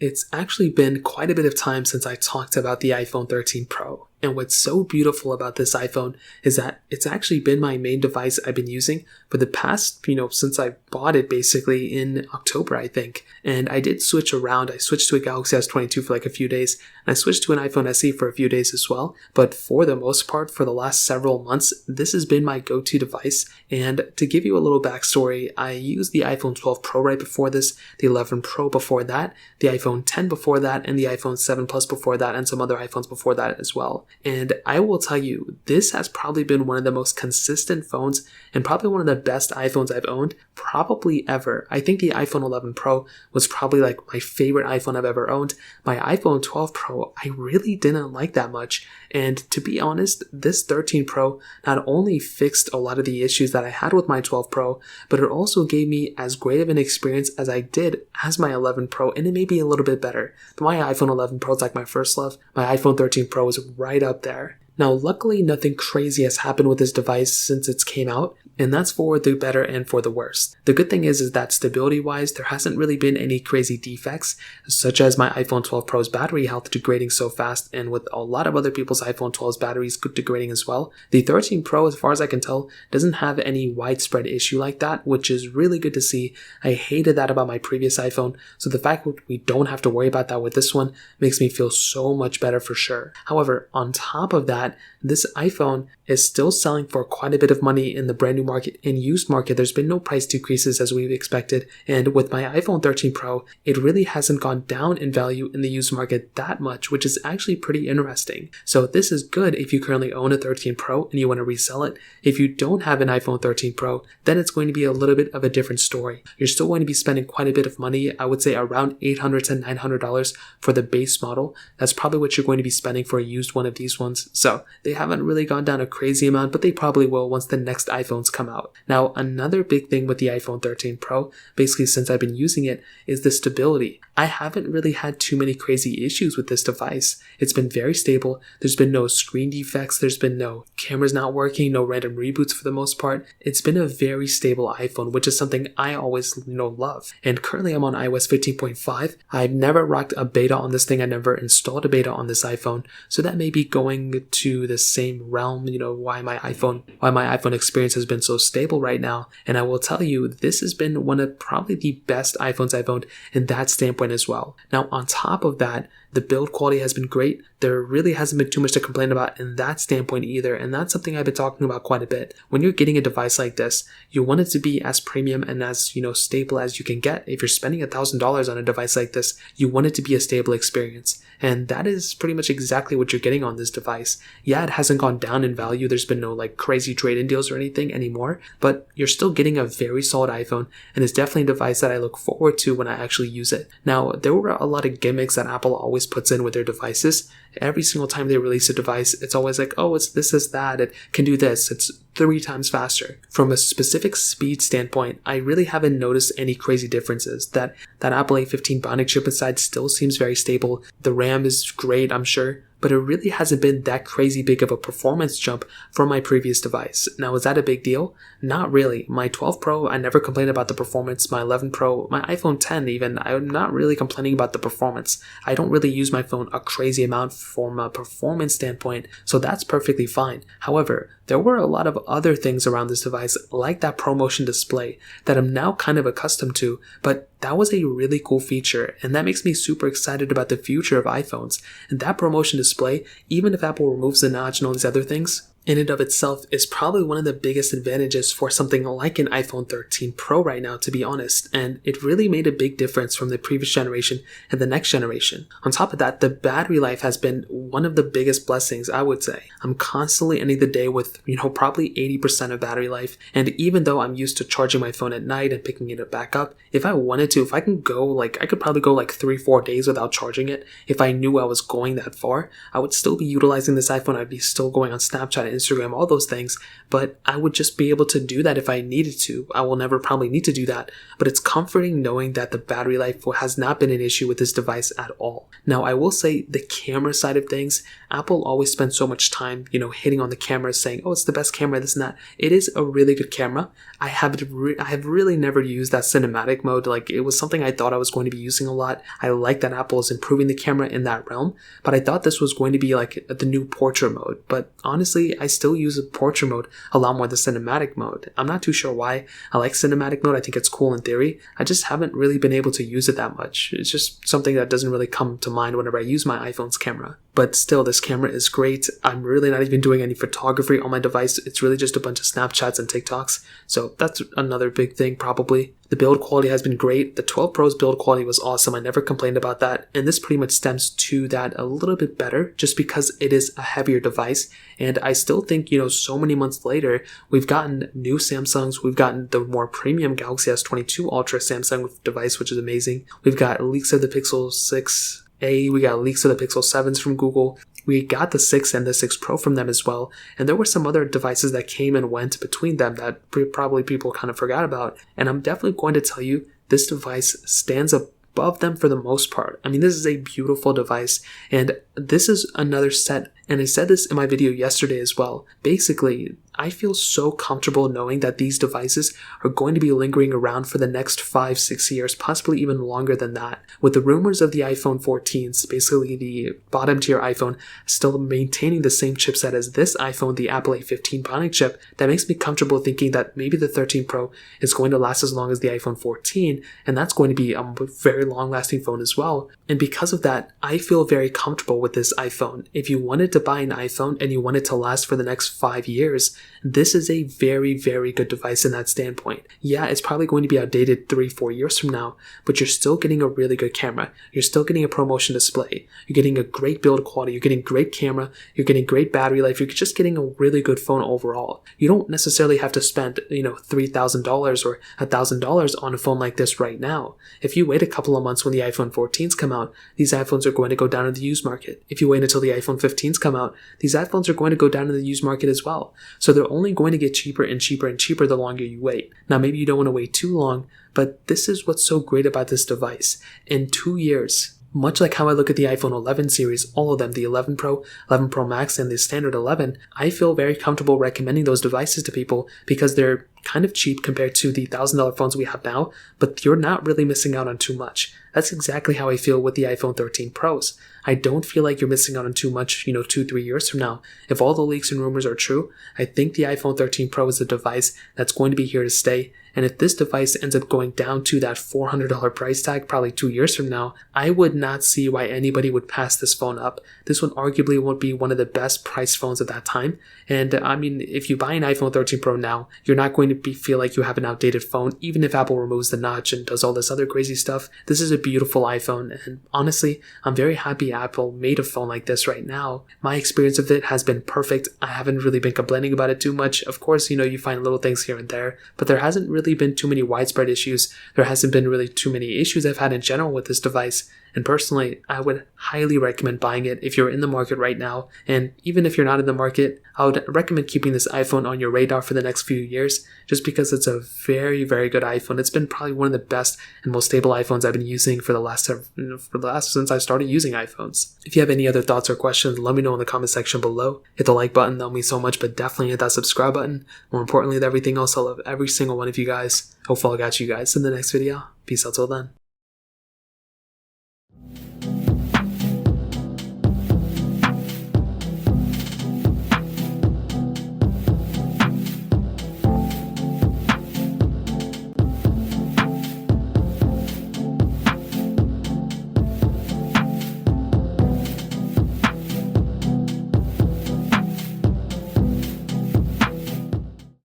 It's actually been quite a bit of time since I talked about the iPhone 13 Pro. And what's so beautiful about this iPhone is that it's actually been my main device I've been using for the past, since I bought it basically in October, I think. And I did switch around. I switched to a Galaxy S22 for like a few days, and I switched to an iPhone SE for a few days as well. But for the most part, for the last several months, this has been my go-to device. And to give you a little backstory, I used the iPhone 12 Pro right before this, the 11 Pro before that, the iPhone 10 before that, and the iPhone 7 Plus before that, and some other iPhones before that as well. And I will tell you, this has probably been one of the most consistent phones and probably one of the best iPhones I've owned probably ever. I think the iPhone 11 Pro was probably like my favorite iPhone I've ever owned. My iPhone 12 Pro, I really didn't like that much. And to be honest, this 13 Pro not only fixed a lot of the issues that I had with my 12 Pro, but it also gave me as great of an experience as I did as my 11 Pro, and it may be a little bit better. But my iPhone 11 Pro is like my first love. My iPhone 13 Pro is right up there. Now, luckily, nothing crazy has happened with this device since it's came out, and that's for the better and for the worst. The good thing is that stability-wise, there hasn't really been any crazy defects, such as my iPhone 12 Pro's battery health degrading so fast, and with a lot of other people's iPhone 12's batteries degrading as well. The 13 Pro, as far as I can tell, doesn't have any widespread issue like that, which is really good to see. I hated that about my previous iPhone, so the fact that we don't have to worry about that with this one makes me feel so much better for sure. However, on top of that, this iPhone is still selling for quite a bit of money in the brand new market and used market. There's been no price decreases as we've expected. And with my iPhone 13 Pro, it really hasn't gone down in value in the used market that much, which is actually pretty interesting. So this is good if you currently own a 13 Pro and you want to resell it. If you don't have an iPhone 13 Pro, then it's going to be a little bit of a different story. You're still going to be spending quite a bit of money. I would say around $800 to $900 for the base model. That's probably what you're going to be spending for a used one of these ones. So they haven't really gone down a crazy amount, but they probably will once the next iPhones come out. Now, another big thing with the iPhone 13 Pro, basically since I've been using it, is the stability. I haven't really had too many crazy issues with this device. It's been very stable. There's been no screen defects. There's been no cameras not working, no random reboots for the most part. It's been a very stable iPhone, which is something I always, love. And currently I'm on iOS 15.5. I've never rocked a beta on this thing. I never installed a beta on this iPhone. So that may be going to the same realm, why my iPhone experience has been so stable right now. And I will tell you, this has been one of probably the best iPhones I've owned in that standpoint as well. Now, on top of that, the build quality has been great. There really hasn't been too much to complain about in that standpoint either, and that's something I've been talking about quite a bit. When you're getting a device like this, you want it to be as premium and as, stable as you can get. If you're spending $1,000 on a device like this, you want it to be a stable experience. And that is pretty much exactly what you're getting on this device. Yeah, it hasn't gone down in value. There's been no crazy trade-in deals or anything anymore, but you're still getting a very solid iPhone, and it's definitely a device that I look forward to when I actually use it. Now, there were a lot of gimmicks that Apple always puts in with their devices. Every single time they release a device, it's always like, oh, it's this, is that, it can do this, it's 3 times faster. From a specific speed standpoint, I really haven't noticed any crazy differences. That Apple A15 Bionic chip inside still seems very stable. The RAM is great, I'm sure, but it really hasn't been that crazy big of a performance jump from my previous device. Now, is that a big deal? Not really. My 12 Pro, I never complained about the performance. My 11 Pro, my iPhone 10 even, I'm not really complaining about the performance. I don't really use my phone a crazy amount from a performance standpoint, so that's perfectly fine. However, there were a lot of other things around this device, like that ProMotion display, that I'm now kind of accustomed to, but that was a really cool feature, and that makes me super excited about the future of iPhones. And that ProMotion display, even if Apple removes the notch and all these other things, in and of itself is probably one of the biggest advantages for something like an iPhone 13 Pro right now, to be honest, and it really made a big difference from the previous generation and the next generation. On top of that, the battery life has been one of the biggest blessings, I would say. I'm constantly ending the day with, probably 80% of battery life, and even though I'm used to charging my phone at night and picking it back up, if I wanted to, if I can go, I could probably go 3-4 days without charging it. If I knew I was going that far, I would still be utilizing this iPhone. I'd be still going on Snapchat and Instagram, all those things, but I would just be able to do that if I needed to. I will never probably need to do that, but it's comforting knowing that the battery life has not been an issue with this device at all. Now, I will say the camera side of things, Apple always spends so much time, hitting on the camera saying, oh, it's the best camera, this and that. It is a really good camera. I have really never used that cinematic mode. Like, it was something I thought I was going to be using a lot. I like that Apple is improving the camera in that realm, but I thought this was going to be like the new portrait mode. But honestly, I still use a portrait mode a lot more than cinematic mode. I'm not too sure why. I like cinematic mode. I think it's cool in theory. I just haven't really been able to use it that much. It's just something that doesn't really come to mind whenever I use my iPhone's camera. But still, this camera is great. I'm really not even doing any photography on my device. It's really just a bunch of Snapchats and TikToks. So that's another big thing probably. The build quality has been great. The 12 Pro's build quality was awesome. I never complained about that. And this pretty much stems to that a little bit better just because it is a heavier device. And I still think, so many months later, we've gotten new Samsungs. We've gotten the more premium Galaxy S22 Ultra Samsung device, which is amazing. We've got leaks of the Pixel 6a. We got leaks of the Pixel 7s from Google. We got the 6 and the 6 Pro from them as well. And there were some other devices that came and went between them that probably people kind of forgot about. And I'm definitely going to tell you, this device stands above them for the most part. I mean, this is a beautiful device. And this is another set. And I said this in my video yesterday as well. Basically, I feel so comfortable knowing that these devices are going to be lingering around for the next 5-6 years, possibly even longer than that. With the rumors of the iPhone 14s, basically the bottom tier iPhone, still maintaining the same chipset as this iPhone, the Apple A15 Bionic chip, that makes me comfortable thinking that maybe the 13 Pro is going to last as long as the iPhone 14, and that's going to be a very long-lasting phone as well. And because of that, I feel very comfortable with this iPhone. If you wanted to buy an iPhone and you want it to last for the next 5 years, this is a very, very good device in that standpoint. Yeah, it's probably going to be outdated 3-4 years from now, but you're still getting a really good camera. You're still getting a ProMotion display. You're getting a great build quality. You're getting great camera. You're getting great battery life. You're just getting a really good phone overall. You don't necessarily have to spend, $3,000 or $1,000 on a phone like this right now. If you wait a couple of months when the iPhone 14s come out, these iPhones are going to go down in the used market. If you wait until the iPhone 15s come out, these iPhones are going to go down in the used market as well. So they're only going to get cheaper and cheaper and cheaper the longer you wait. Now, maybe you don't want to wait too long, but this is what's so great about this device. In 2 years, much like how I look at the iPhone 11 series, all of them, the 11 Pro, 11 Pro Max, and the standard 11, I feel very comfortable recommending those devices to people because they're kind of cheap compared to the $1,000 phones we have now, but you're not really missing out on too much. That's exactly how I feel with the iPhone 13 Pros. I don't feel like you're missing out on too much, 2-3 years from now. If all the leaks and rumors are true, I think the iPhone 13 Pro is a device that's going to be here to stay. And if this device ends up going down to that $400 price tag, probably 2 years from now, I would not see why anybody would pass this phone up. This one arguably won't be one of the best priced phones at that time. And I mean, if you buy an iPhone 13 Pro now, you're not going to feel like you have an outdated phone, even if Apple removes the notch and does all this other crazy stuff. This is a beautiful iPhone, and honestly, I'm very happy Apple made a phone like this right now. My experience of it has been perfect. I haven't really been complaining about it too much. Of course, you find little things here and there, but there hasn't really been too many widespread issues. There hasn't been really too many issues I've had in general with this device. And personally, I would highly recommend buying it if you're in the market right now. And even if you're not in the market, I would recommend keeping this iPhone on your radar for the next few years, just because it's a very, very good iPhone. It's been probably one of the best and most stable iPhones I've been using for the last since I started using iPhones. If you have any other thoughts or questions, let me know in the comment section below. Hit the like button, that'll mean so much, but definitely hit that subscribe button. More importantly than everything else, I love every single one of you guys. Hopefully I'll catch you guys in the next video. Peace out till then.